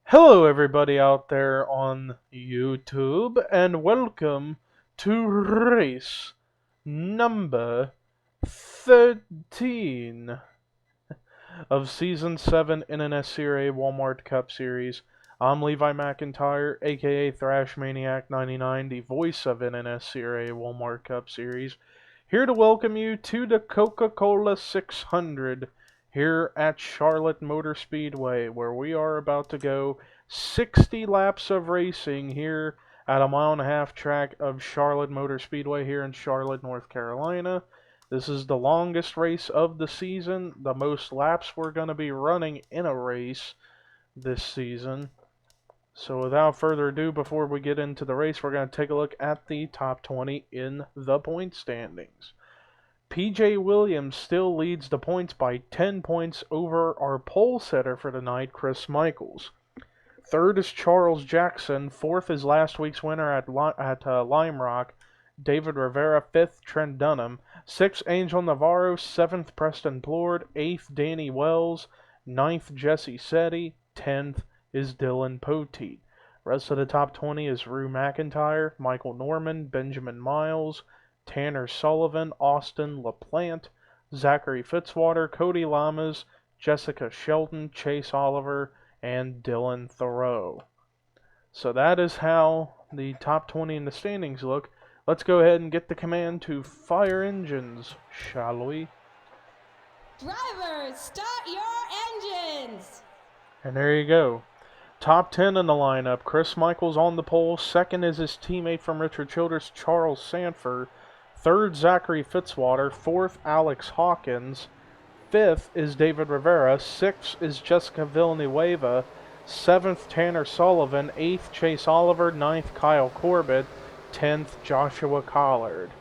Hello, everybody out there on YouTube, and welcome to race number 13 of Season 7 NNSCRA Walmart Cup Series. I'm Levi McIntyre, aka Thrash Maniac 99, the voice of NNSCRA Walmart Cup Series, here to welcome you to the Coca-Cola 600 here at Charlotte Motor Speedway, where we are about to go 60 laps of racing here at a mile-and-a-half track of Charlotte Motor Speedway here in Charlotte, North Carolina. This is the longest race of the season, the most laps we're going to be running in a race this season. So without further ado, before we get into the race, we're going to take a look at the top 20 in the point standings. PJ Williams still leads the points by 10 points over our pole setter for the night, Chris Michaels. Third is Charles Jackson. Fourth is last week's winner at Lime Rock, David Rivera. Fifth, Trent Dunham. Sixth, Angel Navarro. Seventh, Preston Plord. Eighth, Danny Wells. Ninth, Jesse Setti. 10th is Dylan Poteet. Rest of the top 20 is Rue McIntyre, Michael Norman, Benjamin Miles, Tanner Sullivan, Austin LaPlante, Zachary Fitzwater, Cody Lamas, Jessica Shelton, Chase Oliver, and Dylan Thoreau. So that is how the top 20 in the standings look. Let's go ahead and get the command to fire engines, shall we? Drivers, start your engines! And there you go. Top 10 in the lineup. Chris Michaels on the pole. Second is his teammate from Richard Childress, Charles Sanford. Third, Zachary Fitzwater. Fourth, Alex Hawkins. Fifth is David Rivera. Sixth is Jessica Villanueva. Seventh, Tanner Sullivan. Eighth, Chase Oliver. Ninth, Kyle Corbett. 10th, Joshua Collard.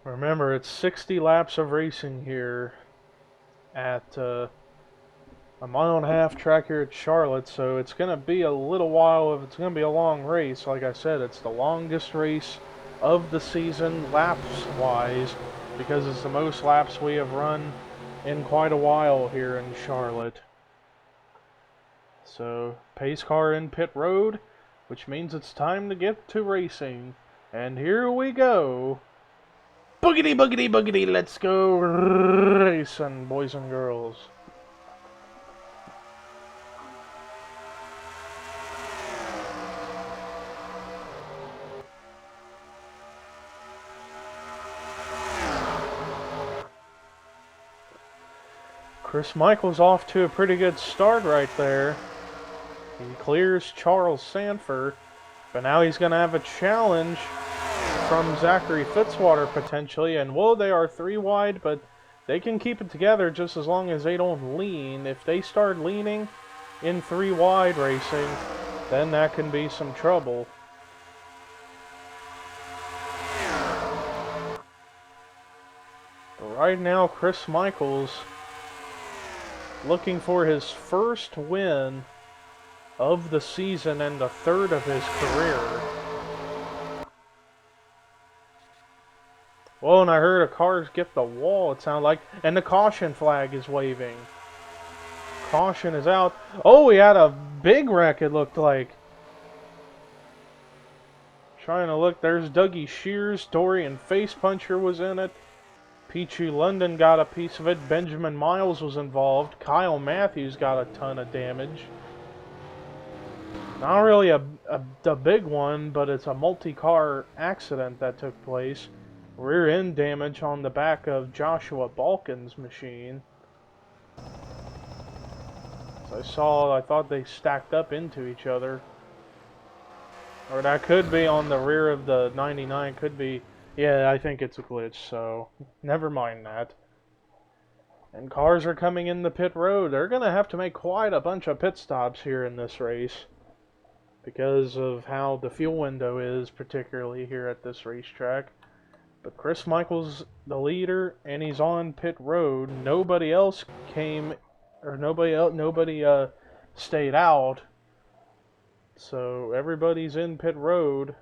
Remember, it's 60 laps of racing here at a mile-and-a-half track here at Charlotte, so it's going to be a little while. If it's going to be a long race, like I said, it's the longest race of the season, laps-wise, because it's the most laps we have run in quite a while here in Charlotte. So, pace car in pit road, which means it's time to get to racing. And here we go. Boogity, boogity, boogity, let's go racing, boys and girls. Chris Michaels off to a pretty good start right there. He clears Charles Sanford, but now he's going to have a challenge from Zachary Fitzwater potentially, and whoa, they are 3 wide, but they can keep it together just as long as they don't lean. If they start leaning in 3 wide racing, then that can be some trouble. But right now, Chris Michaels looking for his first win of the season and the third of his career. Well, and I heard a car get the wall, it sounded like, and the caution flag is waving. Caution is out. Oh, we had a big wreck, it looked like. Trying to look, there's Dougie Shears, Dorian Face Puncher was in it. Peachy London got a piece of it. Benjamin Miles was involved. Kyle Matthews got a ton of damage. Not really a big one, but it's a multi-car accident that took place. Rear end damage on the back of Joshua Balkin's machine. As I thought they stacked up into each other. Or that could be on the rear of the 99, could be... Yeah, I think it's a glitch, so never mind that. And cars are coming in the pit road. They're going to have to make quite a bunch of pit stops here in this race, because of how the fuel window is, particularly here at this racetrack. But Chris Michael's the leader, and he's on pit road. Nobody else came, or nobody stayed out. So everybody's in pit road.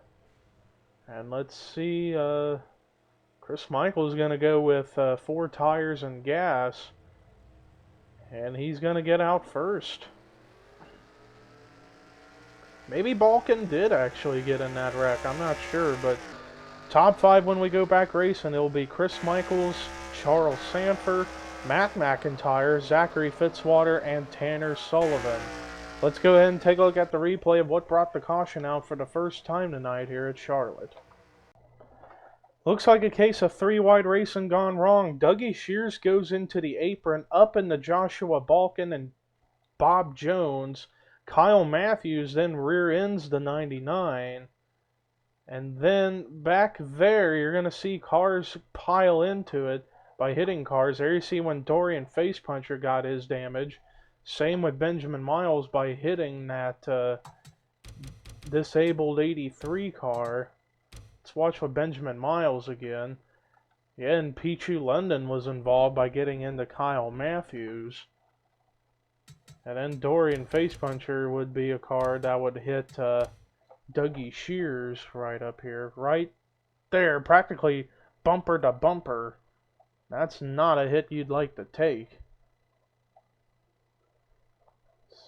And let's see, Chris Michael's going to go with 4 tires and gas. And he's going to get out first. Maybe Balkan did actually get in that wreck, I'm not sure, but top 5 when we go back racing, it'll be Chris Michaels, Charles Sanford, Matt McIntyre, Zachary Fitzwater, and Tanner Sullivan. Let's go ahead and take a look at the replay of what brought the caution out for the first time tonight here at Charlotte. Looks like a case of 3 wide racing gone wrong. Dougie Shears goes into the apron, up into Joshua Balkan and Bob Jones. Kyle Matthews then rear ends the 99. And then back there, you're going to see cars pile into it by hitting cars. There you see when Dorian Facepuncher got his damage. Same with Benjamin Miles by hitting that disabled 83 car. Let's watch with Benjamin Miles again. Yeah, and Pichu London was involved by getting into Kyle Matthews. And then Dorian Facepuncher would be a car that would hit Dougie Shears right up here. Right there, practically bumper to bumper. That's not a hit you'd like to take.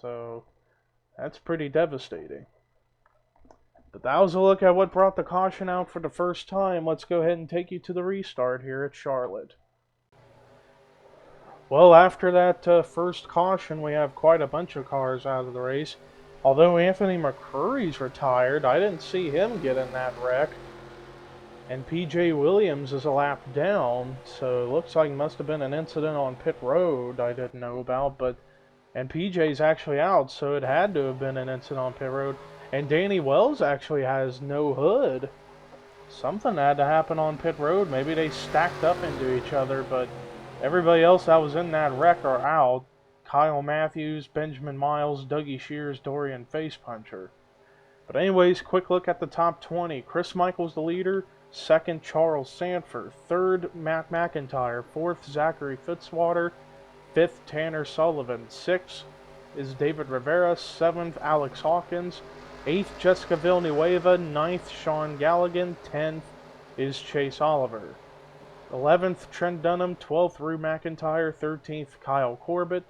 So, that's pretty devastating. But that was a look at what brought the caution out for the first time. Let's go ahead and take you to the restart here at Charlotte. Well, after that first caution, we have quite a bunch of cars out of the race. Although Anthony McCurry's retired, I didn't see him get in that wreck. And PJ Williams is a lap down, so it looks like it must have been an incident on pit road I didn't know about. And PJ's actually out, so it had to have been an incident on pit road. And Danny Wells actually has no hood. Something had to happen on pit road. Maybe they stacked up into each other, but everybody else that was in that wreck are out. Kyle Matthews, Benjamin Miles, Dougie Shears, Dorian Facepuncher. But anyways, quick look at the top 20. Chris Michaels the leader. 2nd, Charles Sanford. 3rd, Matt McIntyre. 4th, Zachary Fitzwater. 5th, Tanner Sullivan. 6th is David Rivera. 7th, Alex Hawkins. 8th, Jessica Villanueva. 9th, Sean Galligan. 10th is Chase Oliver. 11th, Trent Dunham. 12th, Rue McIntyre. 13th, Kyle Corbett.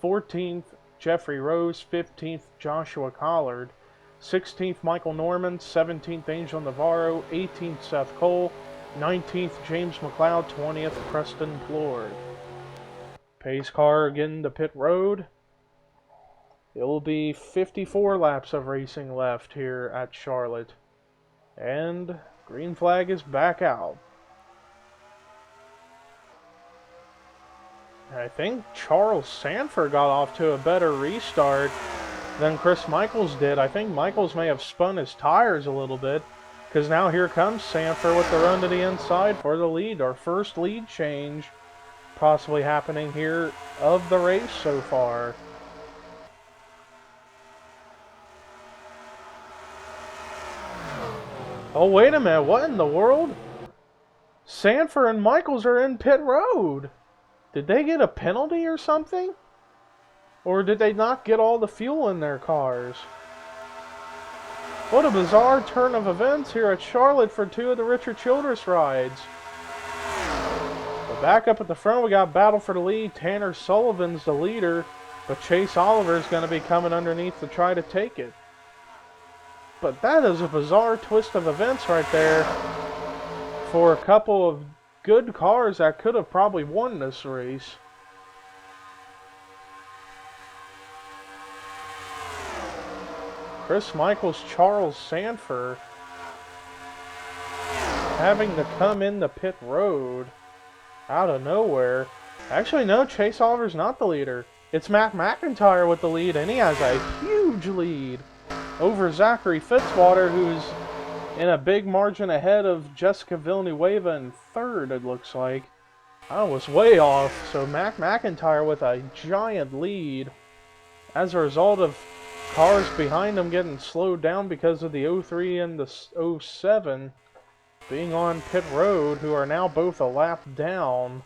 14th, Jeffrey Rose. 15th, Joshua Collard. 16th, Michael Norman. 17th, Angel Navarro. 18th, Seth Cole. 19th, James McLeod. 20th, Preston Plord. Pace car again to pit road. It will be 54 laps of racing left here at Charlotte. And green flag is back out. And I think Charles Sanford got off to a better restart than Chris Michaels did. I think Michaels may have spun his tires a little bit, because now here comes Sanford with the run to the inside for the lead. Our first lead change possibly happening here of the race so far. Oh, wait a minute. What in the world? Sanford and Michaels are in pit road. Did they get a penalty or something? Or did they not get all the fuel in their cars? What a bizarre turn of events here at Charlotte for 2 of the Richard Childress rides. But back up at the front, we got battle for the lead. Tanner Sullivan's the leader, but Chase Oliver is going to be coming underneath to try to take it. But that is a bizarre twist of events right there for a couple of good cars that could have probably won this race. Chris Michaels, Charles Sanford having to come in the pit road out of nowhere. Actually, no, Chase Oliver's not the leader. It's Matt McIntyre with the lead, and he has a huge lead. over Zachary Fitzwater, who's in a big margin ahead of Jessica Villanueva in third, it looks like. I was way off. So Mac McIntyre with a giant lead as a result of cars behind him getting slowed down because of the 03 and the 07 being on pit road, who are now both a lap down.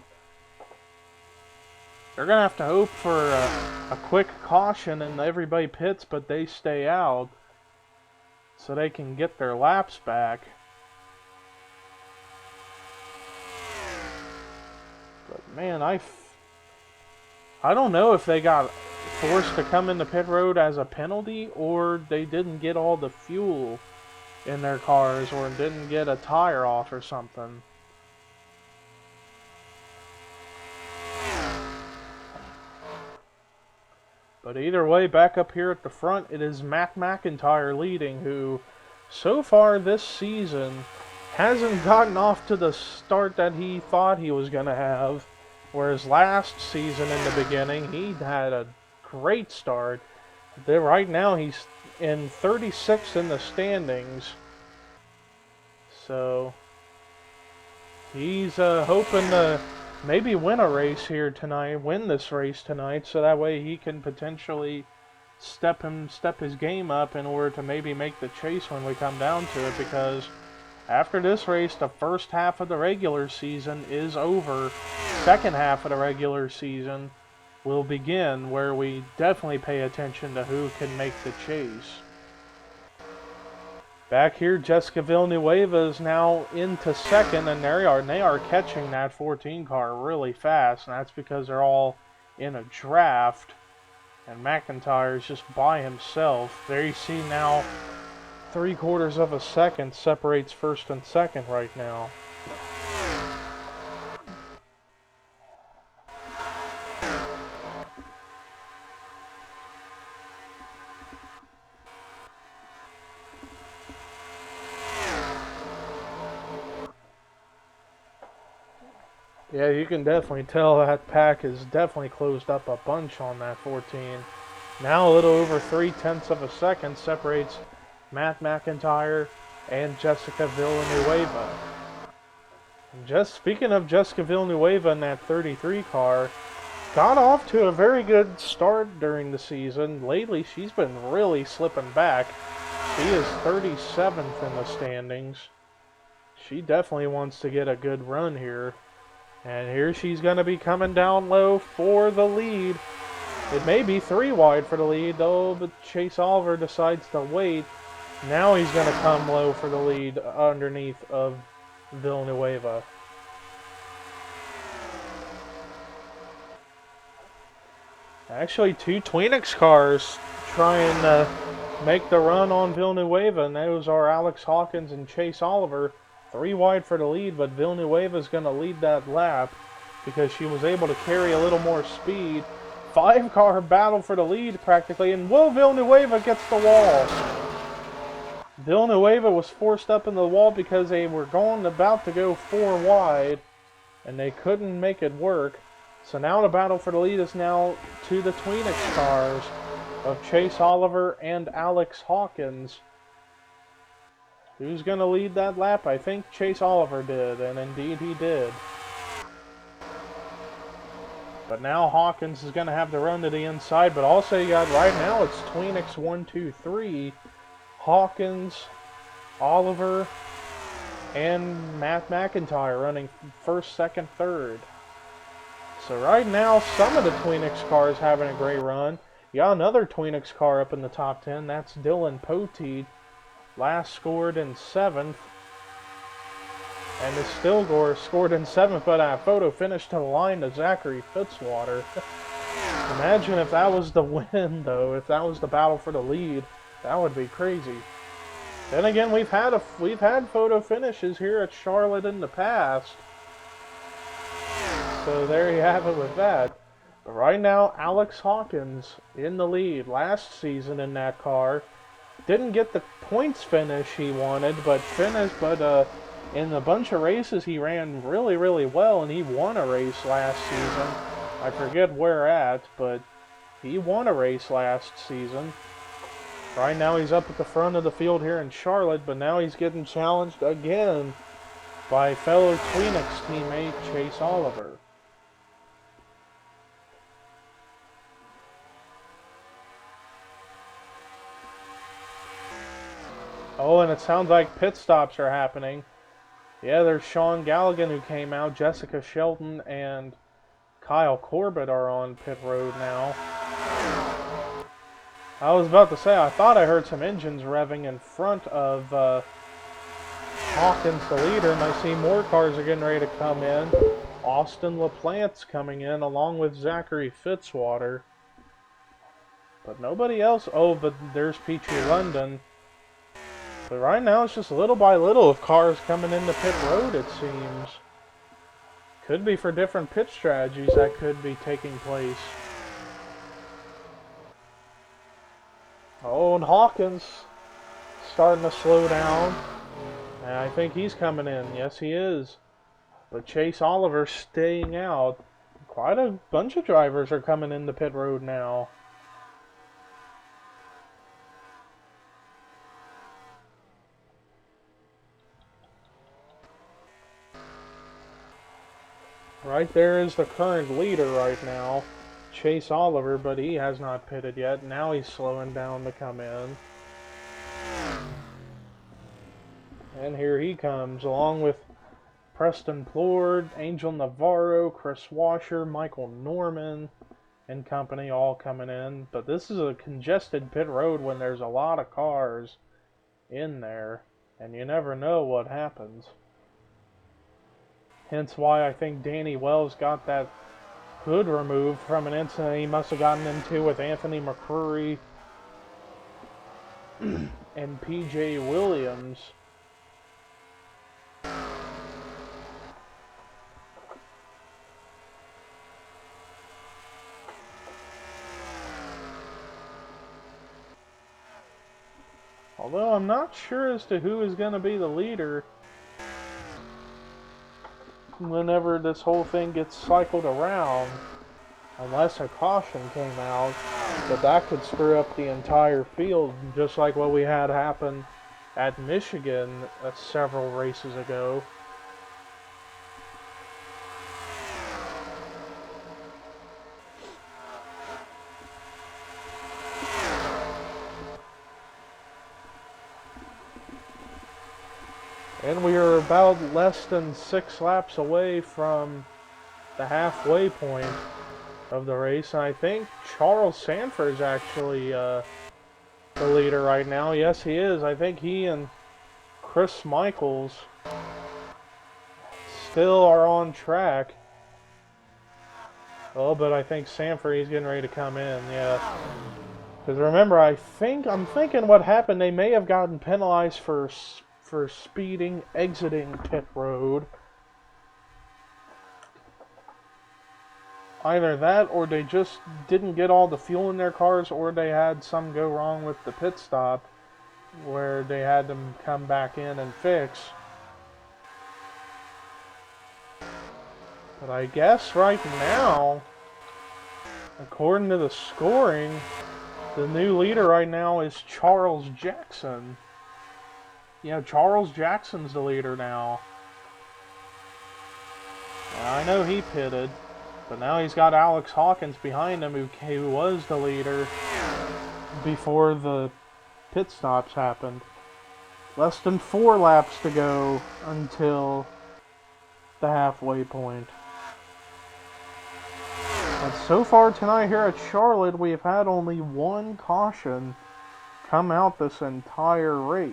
They're going to have to hope for a quick caution and everybody pits, but they stay out so they can get their laps back. But man, I don't know if they got forced to come into pit road as a penalty, or they didn't get all the fuel in their cars, or didn't get a tire off or something. But either way, back up here at the front, it is Mac McIntyre leading, who so far this season hasn't gotten off to the start that he thought he was going to have. Whereas last season in the beginning, he had a great start. Right now, he's in 36 in the standings. So he's hoping to maybe win a race here tonight, win this race tonight, so that way he can potentially step his game up in order to maybe make the chase when we come down to it, because after this race, the first half of the regular season is over. Second half of the regular season will begin, where we definitely pay attention to who can make the chase. Back here, Jessica Villanueva is now into second, and they are catching that 14 car really fast, and that's because they're all in a draft, and McIntyre is just by himself. There you see now 3/4 of a second separates first and second right now. Yeah, you can definitely tell that pack is definitely closed up a bunch on that 14. Now a little over 3/10 of a second separates Matt McIntyre and Jessica Villanueva. And just speaking of Jessica Villanueva in that 33 car, got off to a very good start during the season. Lately, she's been really slipping back. She is 37th in the standings. She definitely wants to get a good run here. And here she's going to be coming down low for the lead. It may be 3 wide for the lead, though, but Chase Oliver decides to wait. Now he's going to come low for the lead underneath of Villanueva. Actually, 2 Tweenix cars trying to make the run on Villanueva, and those are Alex Hawkins and Chase Oliver. 3 wide for the lead, but Villanueva is going to lead that lap because she was able to carry a little more speed. 5-car battle for the lead practically, and Will Villanueva gets the wall. Villanueva was forced up in the wall because they were about to go 4 wide, and they couldn't make it work. So now the battle for the lead is now to the Tweenix cars of Chase Oliver and Alex Hawkins. Who's going to lead that lap? I think Chase Oliver did, and indeed he did. But now Hawkins is going to have to run to the inside, but also you got right now it's Tweenix 1, 2, 3. Hawkins, Oliver, and Matt McIntyre running first, second, third. So right now some of the Tweenix cars having a great run. You got another Tweenix car up in the top 10. That's Dylan Poteet. Last scored in 7th, and is still scored in 7th, but a photo finish to the line to Zachary Fitzwater. Imagine if that was the win, though. If that was the battle for the lead, that would be crazy. Then again, we've had photo finishes here at Charlotte in the past, so there you have it with that. But right now, Alex Hawkins in the lead. Last season in that car, didn't get the points finish he wanted, but in a bunch of races he ran really, really well, and he won a race last season. I forget where at, but he won a race last season. Right now he's up at the front of the field here in Charlotte, but now he's getting challenged again by fellow Kleenex teammate Chase Oliver. Oh, and it sounds like pit stops are happening. Yeah, there's Sean Galligan who came out, Jessica Shelton, and Kyle Corbett are on pit road now. I was about to say, I thought I heard some engines revving in front of Hawkins, the leader, and I see more cars are getting ready to come in. Austin LaPlante's coming in along with Zachary Fitzwater. But nobody else. Oh, but there's Petrie London. But right now it's just little by little of cars coming into pit road, it seems. Could be for different pit strategies that could be taking place. Oh, and Hawkins starting to slow down. And I think he's coming in. Yes, he is. But Chase Oliver staying out. Quite a bunch of drivers are coming into pit road now. Right there is the current leader right now, Chase Oliver, but he has not pitted yet. Now he's slowing down to come in. And here he comes, along with Preston Plord, Angel Navarro, Chris Washer, Michael Norman, and company all coming in. But this is a congested pit road when there's a lot of cars in there, and you never know what happens. Hence why I think Danny Wells got that hood removed from an incident he must have gotten into with Anthony McCrory and PJ Williams. Although I'm not sure as to who is going to be the leader whenever this whole thing gets cycled around, unless a caution came out, but that could screw up the entire field, just like what we had happen at Michigan several races ago. And we are about less than 6 laps away from the halfway point of the race. And I think Charles Sanford is actually the leader right now. Yes, he is. I think he and Chris Michaels still are on track. Oh, but I think Sanford, he's getting ready to come in, yeah. Because remember, I'm thinking what happened, they may have gotten penalized for speeding, exiting pit road. Either that, or they just didn't get all the fuel in their cars, or they had some go wrong with the pit stop, where they had them come back in and fix. But I guess right now, according to the scoring, the new leader right now is Charles Jackson. Yeah, Charles Jackson's the leader now. And I know he pitted, but now he's got Alex Hawkins behind him, who was the leader before the pit stops happened. Less than 4 laps to go until the halfway point. And so far tonight here at Charlotte, we've had only 1 caution come out this entire race.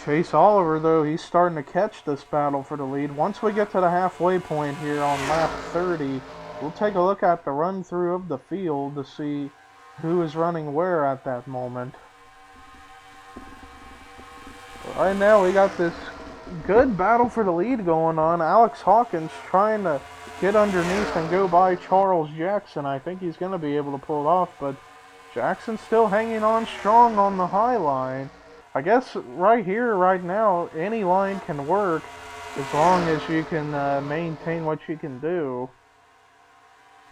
Chase Oliver, though, he's starting to catch this battle for the lead. Once we get to the halfway point here on lap 30, we'll take a look at the run-through of the field to see who is running where at that moment. Right now, we got this good battle for the lead going on. Alex Hawkins trying to get underneath and go by Charles Jackson. I think he's going to be able to pull it off, but Jackson's still hanging on strong on the high line. I guess right here, right now, any line can work as long as you can maintain what you can do.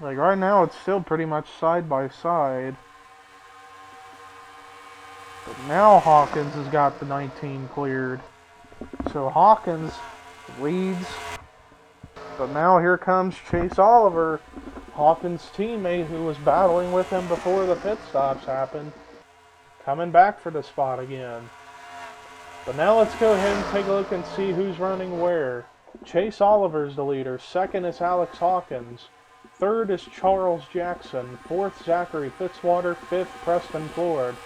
Like right now, it's still pretty much side by side. But now Hawkins has got the 19 cleared. So Hawkins leads. But now here comes Chase Oliver, Hawkins' teammate who was battling with him before the pit stops happened, coming back for the spot again. But now let's go ahead and take a look and see who's running where. Chase Oliver's the leader. Second is Alex Hawkins. Third is Charles Jackson. Fourth, Zachary Fitzwater. Fifth, Preston Ford.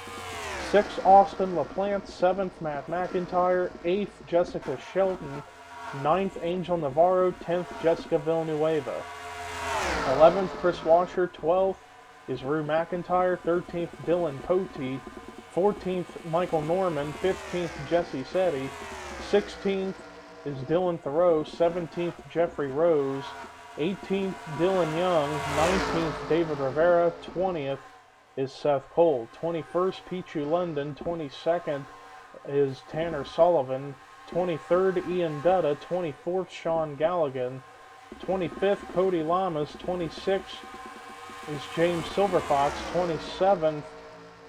Sixth, Austin LaPlante. Seventh, Matt McIntyre. Eighth, Jessica Shelton. Ninth, Angel Navarro. 10th, Jessica Villanueva. 11th, Chris Washer. 12th is Rue McIntyre. 13th, Dylan Potee. 14th, Michael Norman. 15th, Jesse Setti. 16th is Dylan Thoreau. 17th, Jeffrey Rose. 18th, Dylan Young. 19th, David Rivera. 20th is Seth Cole. 21st, Pichu London. 22nd is Tanner Sullivan. 23rd, Ian Dutta. 24th, Sean Galligan. 25th, Cody Lamas. 26th is James Silverfox. 27th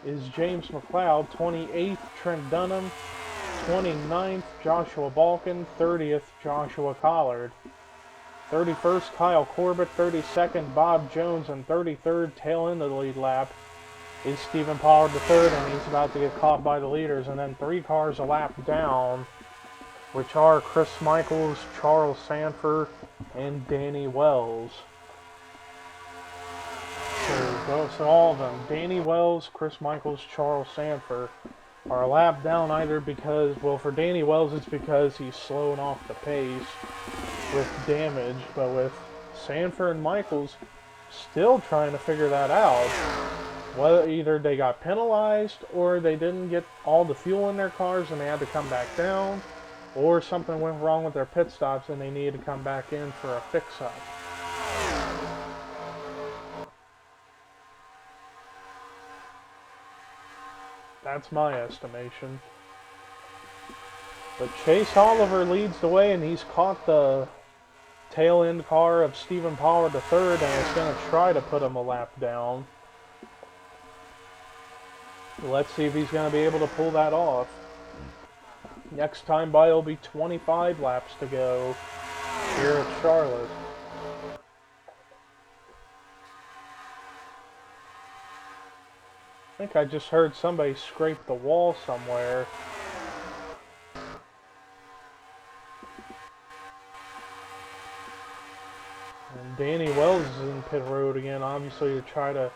is James McLeod. 28th, Trent Dunham. 29th, Joshua Balkin. 30th, Joshua Collard. 31st, Kyle Corbett. 32nd, Bob Jones. And 33rd, tail end of the lead lap, is Stephen Pollard III, and he's about to get caught by the leaders. And then 3 cars a lap down, which are Chris Michaels, Charles Sanford, and Danny Wells. So all of them, Danny Wells, Chris Michaels, Charles Sanford, are a lap down either because, well, for Danny Wells it's because he's slowing off the pace with damage, but with Sanford and Michaels still trying to figure that out. Whether either they got penalized or they didn't get all the fuel in their cars and they had to come back down, or something went wrong with their pit stops and they needed to come back in for a fix-up. That's my estimation. But Chase Oliver leads the way, and he's caught the tail end car of Stephen Pollard III, and is going to try to put him a lap down. Let's see if he's going to be able to pull that off. Next time by, it'll be 25 laps to go here at Charlotte. I think I just heard somebody scrape the wall somewhere. And Danny Wells is in pit road again, obviously to try to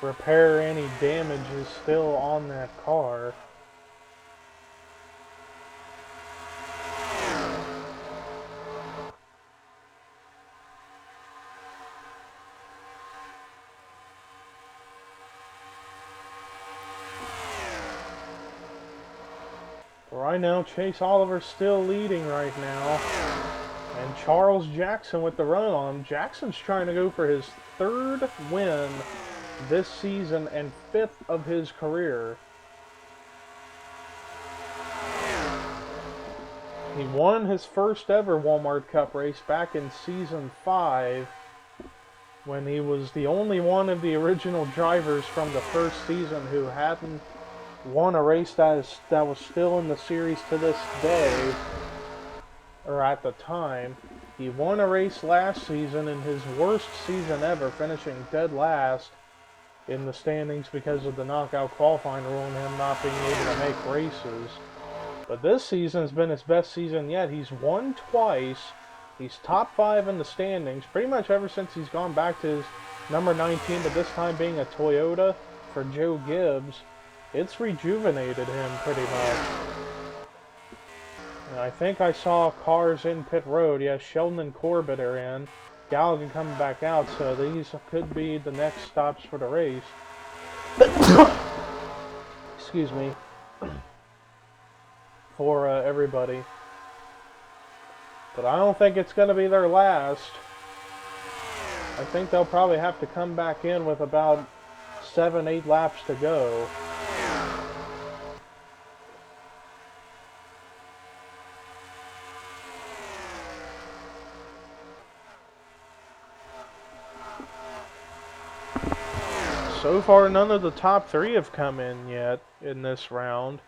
repair any damages still on that car. Right now, Chase Oliver's still leading right now. And Charles Jackson with the run on him. Jackson's trying to go for his 3rd win this season and 5th of his career. He won his first ever Walmart Cup race back in season 5 when he was the only one of the original drivers from the first season who hadn't won a race that was still in the series to this day, or at the time. He won a race last season in his worst season ever, finishing dead last in the standings because of the knockout qualifying rule and him not being able to make races. But this season has been his best season yet. He's won twice. He's top 5 in the standings pretty much ever since he's gone back to his number 19, but this time being a Toyota for Joe Gibbs. It's rejuvenated him pretty much. And I think I saw cars in pit road. Yes, Sheldon and Corbett are in. Galligan coming back out, so these could be the next stops for the race. Excuse me. For everybody. But I don't think it's going to be their last. I think they'll probably have to come back in with about 7, 8 laps to go. So far, none of the top 3 have come in yet in this round.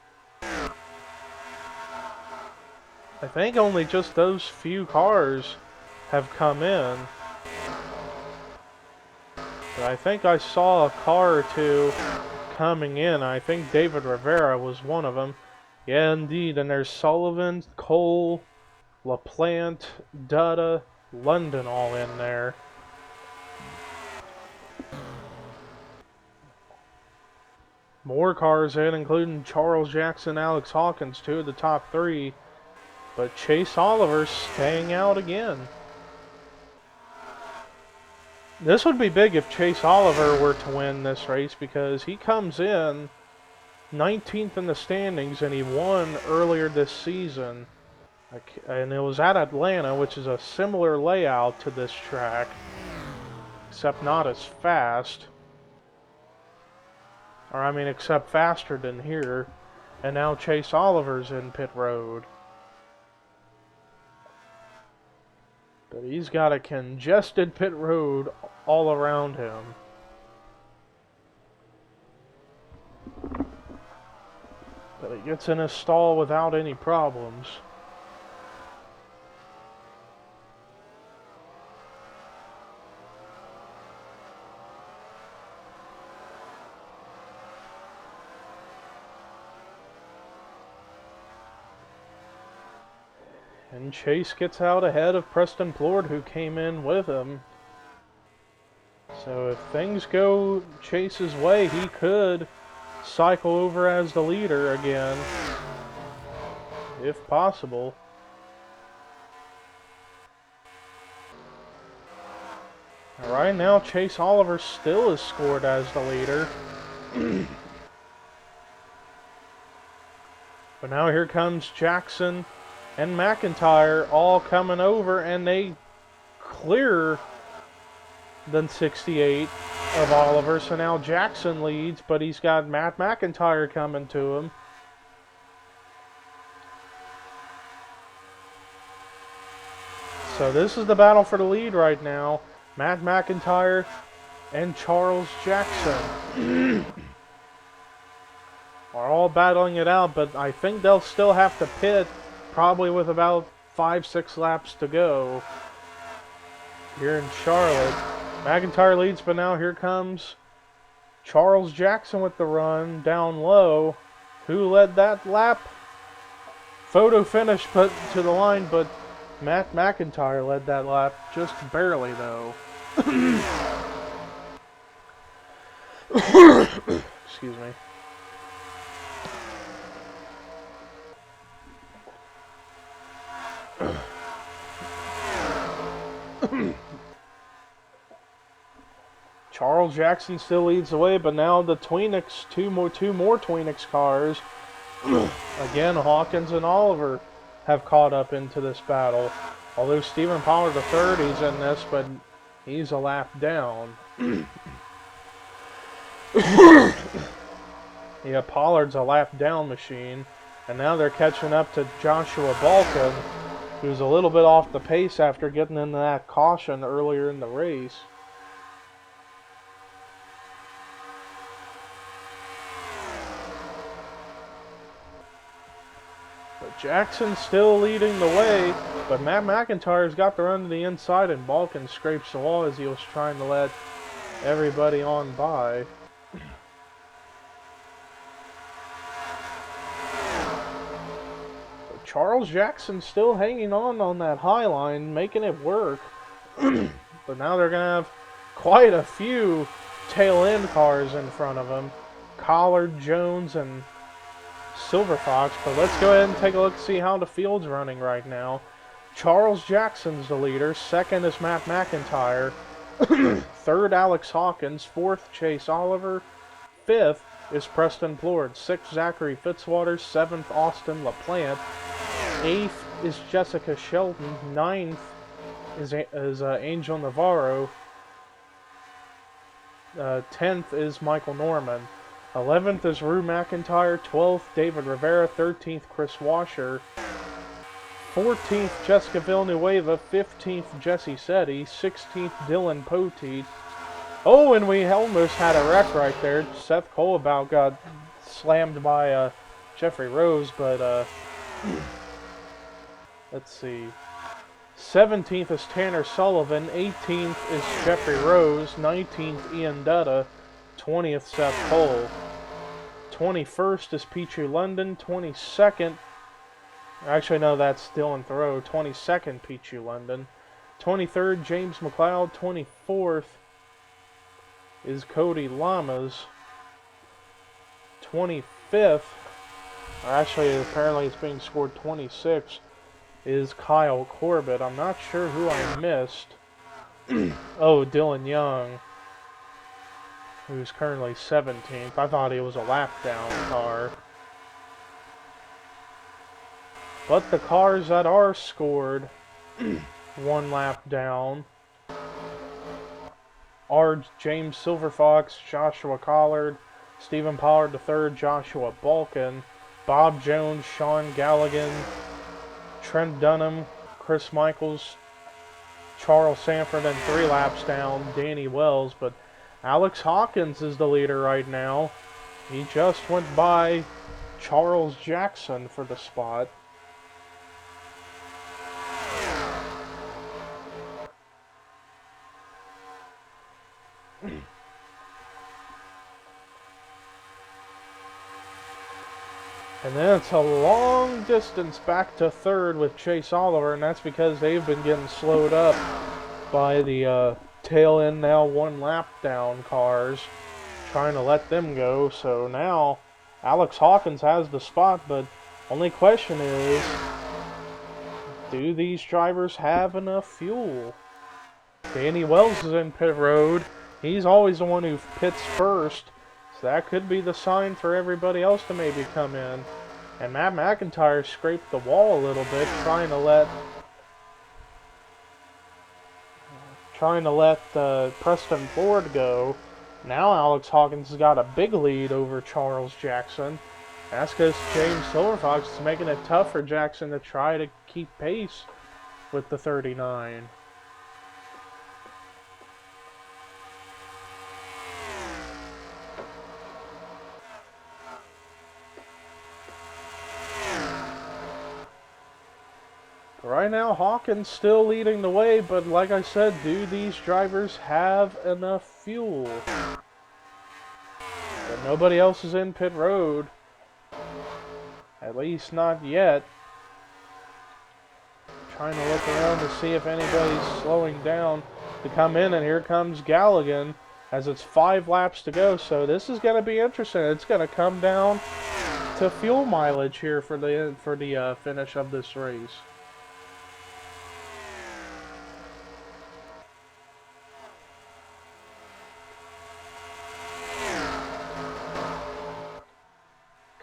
I think only just those few cars have come in. But I think I saw a car or two coming in. I think David Rivera was one of them. Yeah, indeed. And there's Sullivan, Cole, LaPlante, Dutta, London all in there. More cars in, including Charles Jackson, Alex Hawkins, 2 of the top 3. But Chase Oliver's staying out again. This would be big if Chase Oliver were to win this race, because he comes in 19th in the standings and he won earlier this season. And it was at Atlanta, which is a similar layout to this track, except not as fast. Or I mean, except faster than here. And now Chase Oliver's in pit road. But he's got a congested pit road all around him. But he gets in his stall without any problems. And Chase gets out ahead of Preston Plord, who came in with him. So if things go Chase's way, he could cycle over as the leader again, if possible. Right now, Chase Oliver still is scored as the leader. But now here comes Jackson and McIntyre all coming over, and they clear the 68 of Oliver. So now Jackson leads, but he's got Matt McIntyre coming to him. So this is the battle for the lead right now. Matt McIntyre and Charles Jackson are all battling it out, but I think they'll still have to pit probably with about 5-6 laps to go here in Charlotte. McIntyre leads, but now here comes Charles Jackson with the run down low. Who led that lap? Photo finish put to the line, but Matt McIntyre led that lap, just barely though. Excuse me. Charles Jackson still leads the way, but now the Tweenix, two more Tweenix cars, again Hawkins and Oliver, have caught up into this battle. Although Stephen Pollard III is in this, but he's a lap down. Yeah, Pollard's a lap down machine, and now they're catching up to Joshua Balkin, who's a little bit off the pace after getting into that caution earlier in the race. But Jackson's still leading the way, but Matt McIntyre's got the run to the inside, and Balkin scrapes the wall as he was trying to let everybody on by. Charles Jackson still hanging on that high line, making it work. But now they're going to have quite a few tail end cars in front of them. Collard, Jones, and Silver Fox. But let's go ahead and take a look and see how the field's running right now. Charles Jackson's the leader. Second is Matt McIntyre. Third, Alex Hawkins. Fourth, Chase Oliver. Fifth is Preston Plord. Sixth, Zachary Fitzwater. Seventh, Austin LaPlante. Eighth is Jessica Shelton. Ninth is Angel Navarro. 10th is Michael Norman. 11th is Rue McIntyre. 12th, David Rivera. 13th, Chris Washer. 14th, Jessica Villanueva. 15th, Jesse Setti. 16th, Dylan Poteet. Oh, and we almost had a wreck right there. Seth Cole about got slammed by Jeffrey Rose, but let's see. 17th is Tanner Sullivan. 18th is Jeffrey Rose. 19th, Ian Dutta. 20th, Seth Cole. 21st is Pichu London. 22nd, actually no, that's Dylan Thoreau. 22nd, Pichu London. 23rd, James McLeod. 24th is Cody Lamas. 25th, actually apparently it's being scored 26th, is Kyle Corbett. I'm not sure who I missed. Oh, Dylan Young, who's currently 17th. I thought he was a lap down car. But the cars that are scored one lap down are James Silverfox, Joshua Collard, Stephen Pollard III, Joshua Balkin, Bob Jones, Sean Galligan, Trent Dunham, Chris Michaels, Charles Sanford, and 3 laps down, Danny Wells. But Alex Hawkins is the leader right now. He just went by Charles Jackson for the spot. And then it's a long distance back to third with Chase Oliver, and that's because they've been getting slowed up by the tail end now 1 lap down cars, trying to let them go. So now Alex Hawkins has the spot, but only question is, do these drivers have enough fuel? Danny Wells is in pit road. He's always the one who pits first, so that could be the sign for everybody else to maybe come in. And Matt McIntyre scraped the wall a little bit, trying to let Preston Ford go. Now Alex Hawkins has got a big lead over Charles Jackson. That's because James Silverfox is making it tough for Jackson to try to keep pace with the 39. Right now, Hawkins still leading the way, but like I said, do these drivers have enough fuel? But nobody else is in pit road. At least not yet. Trying to look around to see if anybody's slowing down to come in, and here comes Galligan as it's 5 laps to go. So this is going to be interesting. It's going to come down to fuel mileage here for the finish of this race.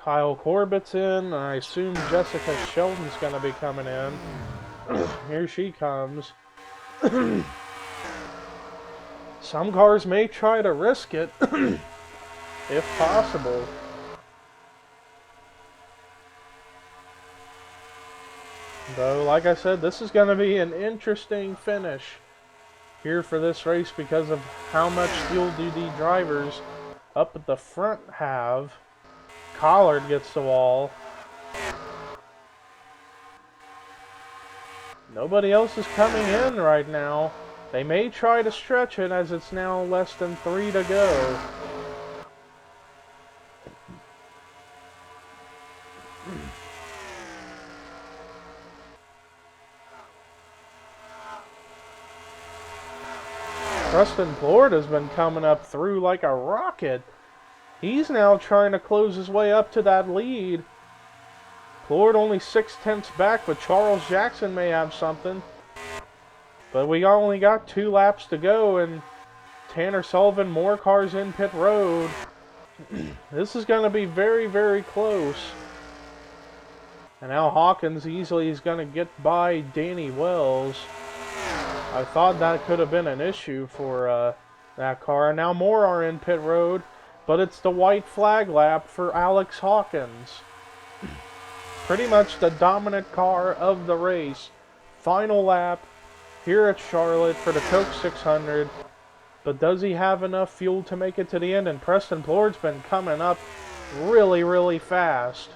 Kyle Corbett's in, and I assume Jessica Shelton's going to be coming in. Here she comes. Some cars may try to risk it, if possible. Though, like I said, this is going to be an interesting finish here for this race because of how much fuel do the drivers up at the front have. Collard gets the wall. Nobody else is coming in right now. They may try to stretch it as it's now less than 3 to go. Preston Ford has been coming up through like a rocket. He's now trying to close his way up to that lead. Ford only 6/10 back, but Charles Jackson may have something. But we only got 2 laps to go, and Tanner Sullivan, more cars in pit road. This is going to be very, very close. And now Hawkins easily is going to get by Danny Wells. I thought that could have been an issue for that car. And now more are in pit road, but it's the white flag lap for Alex Hawkins. Pretty much the dominant car of the race. Final lap here at Charlotte for the Coke 600. But does he have enough fuel to make it to the end? And Preston Plord's been coming up really, really fast.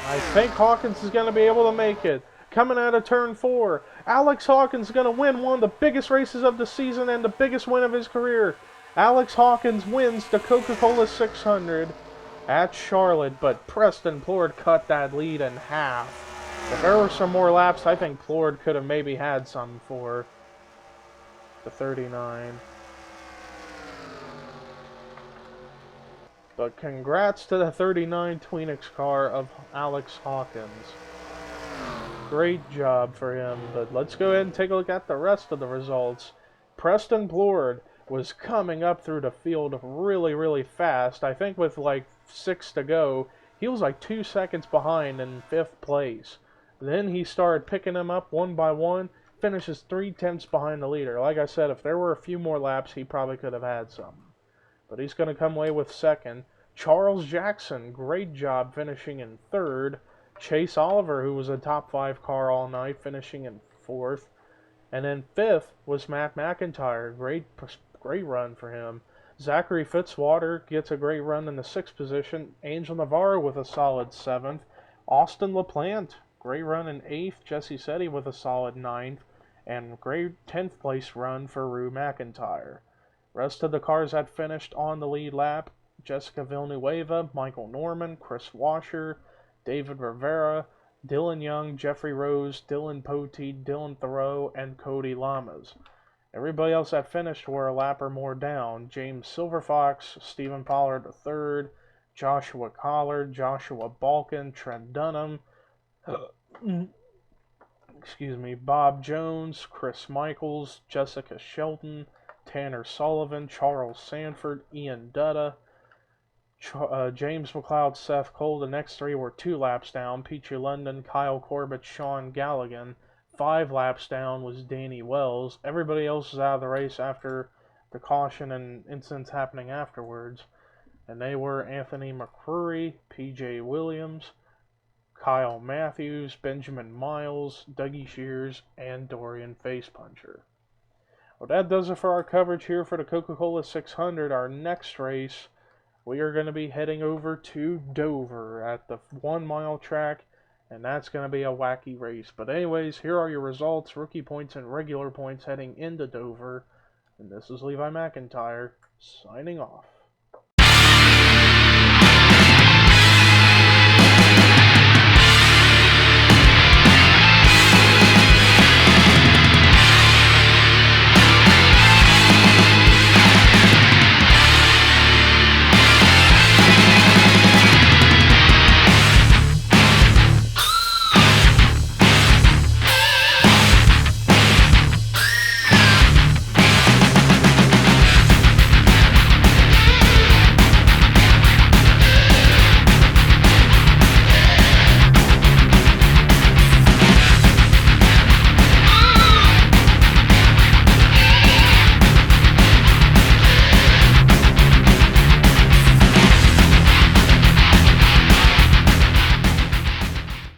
I think Hawkins is going to be able to make it. Coming out of turn 4, Alex Hawkins is going to win one of the biggest races of the season and the biggest win of his career. Alex Hawkins wins the Coca-Cola 600 at Charlotte, but Preston Plord cut that lead in half. If there were some more laps, I think Plord could have maybe had some for the 39. But congrats to the 39 Tweenix car of Alex Hawkins. Great job for him. But let's go ahead and take a look at the rest of the results. Preston Plord was coming up through the field really, really fast. I think with like 6 to go, he was like 2 seconds behind in 5th place. Then he started picking them up one by one, finishes 3/10 behind the leader. Like I said, if there were a few more laps, he probably could have had some. But he's going to come away with 2nd. Charles Jackson, great job finishing in 3rd. Chase Oliver, who was a top 5 car all night, finishing in 4th. And then 5th was Matt McIntyre. Great run for him. Zachary Fitzwater gets a great run in the 6th position. Angel Navarro with a solid 7th. Austin LaPlante, great run in 8th. Jesse Setti with a solid 9th. And great 10th place run for Rue McIntyre. Rest of the cars that finished on the lead lap: Jessica Villanueva, Michael Norman, Chris Washer, David Rivera, Dylan Young, Jeffrey Rose, Dylan Poteet, Dylan Thoreau, and Cody Lamas. Everybody else that finished were a lap or more down: James Silverfox, Stephen Pollard III, Joshua Collard, Joshua Balkin, Trent Dunham, Bob Jones, Chris Michaels, Jessica Shelton, Tanner Sullivan, Charles Sanford, Ian Dutta, James McLeod, Seth Cole. The next 3 were 2 laps down: Peachy London, Kyle Corbett, Sean Galligan. 5 laps down was Danny Wells. Everybody else was out of the race after the caution and incidents happening afterwards. And they were Anthony McCrory, PJ Williams, Kyle Matthews, Benjamin Miles, Dougie Shears, and Dorian Facepuncher. Well, that does it for our coverage here for the Coca-Cola 600. Our next race, we are going to be heading over to Dover at the 1 mile track, and that's going to be a wacky race. But anyways, here are your results: rookie points and regular points heading into Dover. And this is Levi McIntyre, signing off.